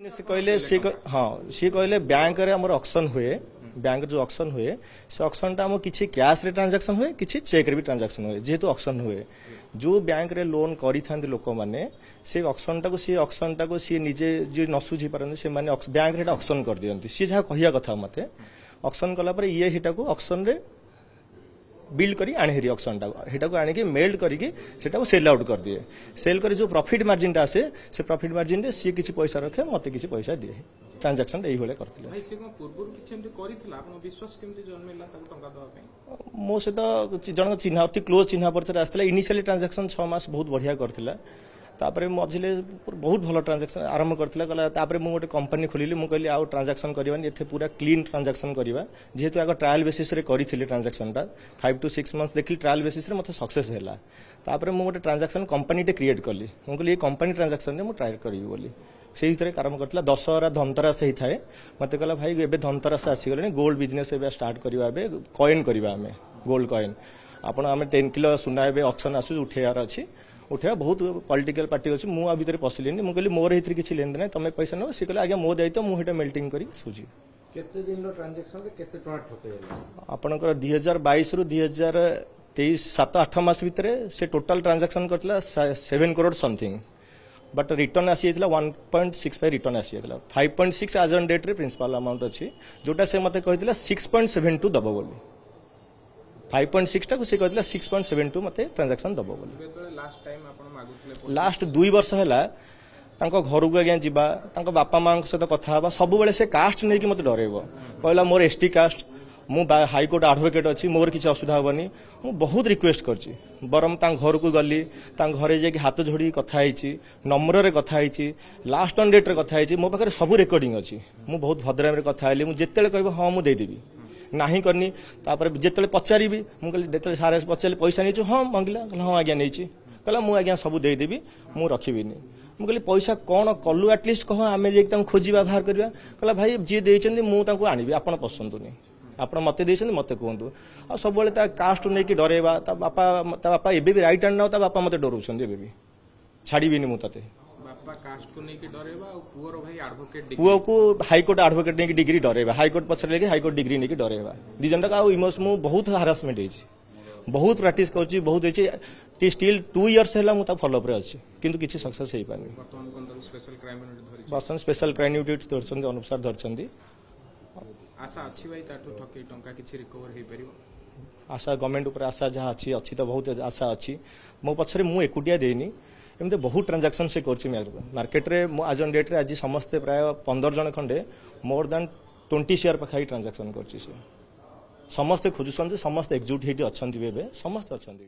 से कहले सी कहले बैंक रे हमर ऑक्शन हुए बैंक जो ऑक्शन हुए से ऑक्शन टा हम किछि कैश रे ट्रांजैक्शन हुए किछि चेक रे भी ट्रांजैक्शन हुए जेहेतु ऑक्शन हुए जो बैंक रे लोन करि थांती लोक माने से ऑक्शन टा को सी निजे जे न सुझी पारन से माने बैंक रे ऑक्शन कर दियंती सी जहा कहिया कथा मते ऑक्शन कला पर ये हिटा को ऑक्शन रे बिल्ड करी आने हेरी ऑक्शन टा को आने के मेल्ड करके सेटा को सेल आउट कर दिए सेल कर जो प्रॉफिट मार्जिन टा आसे से प्रॉफिट मार्जिन रे सी किछि पैसा रखे मते किछि पैसा दिए ट्रांजैक्शन एही होले करथिले भाई से पूर्व किछि एमति करिथिला आपण विश्वास केमति जन्मेला ताको टंका दवा पे मो से तो जन चिन्हा अति क्लोज चिन्हा परचर आस्तला इनिशियली ट्रांजैक्शन 6 मास बहुत बढ़िया करथिला तापरे मझिले बहुत भल ट्रांजैक्शन आरंभ करथिला गला तापरे मु गोटे कंपनी खोलिली मु कहली आउ ट्रांजैक्शन करबानी एथे पूरा क्लीन ट्रांजैक्शन करबा जेहेतु आगो ट्रायल बेसिस रे करिथिले ट्रांजैक्शन टा 5 to 6 मंथ्स देखली ट्रायल बेसिस रे मते सक्सेस हैला तापरे मु गोटे ट्रांजैक्शन कंपनी टे क्रिएट करली मु कहली ए कंपनी ट्रांजैक्शन रे मु ट्राई करबी बोली से भितर आरंभ करथिला दशहरा धनतेरस हेई थाए मते कहला भाई एबे धनतेरस आसी गले गोल्ड बिजनेस एबे स्टार्ट करबा एबे कॉइन करबा हमें गोल्ड कॉइन आपण हमें 10 किलो सुना एबे ऑक्शन आसु उठेयार अछि उठा बहुत पॉलिटिकल पार्टी अच्छी मुझे भितर पशिलेनी मुझे मोर हित किसी लेन देना तुम पैसा नो सी कहले आज्ञा मो दायित्व मुझे मेल्टिंग करी सुझी केते दिन रो ट्रांजैक्शन केते टका ठकेला आपनकर 2022 रु 2023 7-8 मास भितर से total transaction Kartala 7 crore something but return आसी जातला 1.65 रिटर्न आसी जातला 5.6 आज ऑन डेट रे प्रिंसिपल अमाउंट अछि जोटा से मते कहितला 6.72 दबो बोली 5.6 टा को से कहतला 6.72 मते ट्रांजैक्शन दबो बोली लास्ट टाइम आपण मागुतले लास्ट 2 वर्ष हैला तांको घर को आज्ञा जीवा तांको बापा मां सहित कथा हबा सब बेले से कास्ट नै कि मते डरेबो कहला मोर एसटी कास्ट मु हाई कोर्ट एडवोकेट अछि मोर किछ असुविधा होबनी मु बहुत रिक्वेस्ट करछि बरम तां घर को गली तां घरे जे हाथ जोड़ी कथा आइछि नम्र रे कथा आइछि लास्ट ऑन डेट रे कथा आइछि मो पाखरे सब रिकॉर्डिंग अछि मु बहुत भद्राम रे कथा आइली मु जेतेले कहबो हां मु दे देबी नाही करनी तापर जेतेले पचारिबी मु कहली जेतेले सारे पचारले पैसा नेछु हां मांगला हां आज्ञा नेछि कहला मु आज्ञा सब दे देबी मु रखिबिनी मु कहली पैसा कोन कलु एटलिस्ट कह आमे जे तां खोजिबा बाहर करबा कहला भाई जे देइचंदी मु तांको आनिबी आपण पसंदुनी आपण मते देइचंदी मते कहंतु आ सब बेले ता कास्ट नै कि डरेबा ता बापा एबे भी राइट हैंड ना ता बापा मते डरुछंदी एबे भी छाड़ीबिनी मु ताते बापा कास्ट को नै कि डरेबा आ पुअर भाई एडवोकेट डिग्री पुओ को हाई कोर्ट एडवोकेट नै कि डिग्री डरेबा हाई कोर्ट पछरे लेके हाई कोर्ट डिग्री नै कि डरेबा दिजन का इमोस मु बहुत हरासमेंट हेछि बहुत प्रैक्टिस करछि बहुत हेछि टी स्टिल 2 इयर्स हैला मु ता फॉलो अप रे अछि किंतु किछि सक्सेस हेइ पानी वर्तमान कोन स्पेशल क्राइम यूनिट धरि पर्सन स्पेशल क्राइम यूनिट धरछंदी अनुसार धरछंदी आशा अछि भाई ताटो ठके टंका किछि रिकवर हेइ परिबो आशा गवर्नमेंट ऊपर आशा जहा अछि तो बहुत आशा अछि मो पछरे मु एकुटिया देनी एमते बहुत ट्रांजैक्शन से करछि मार्केट रे आज ऑन डेट रे आज समस्त प्राय 15 जन खंडे मोर देन 20 शेयर पखाई ट्रांजैक्शन करछि से समस्त खोजुछन समस्त एकजुट हेटी अछंती बेबे समस्त अछंती।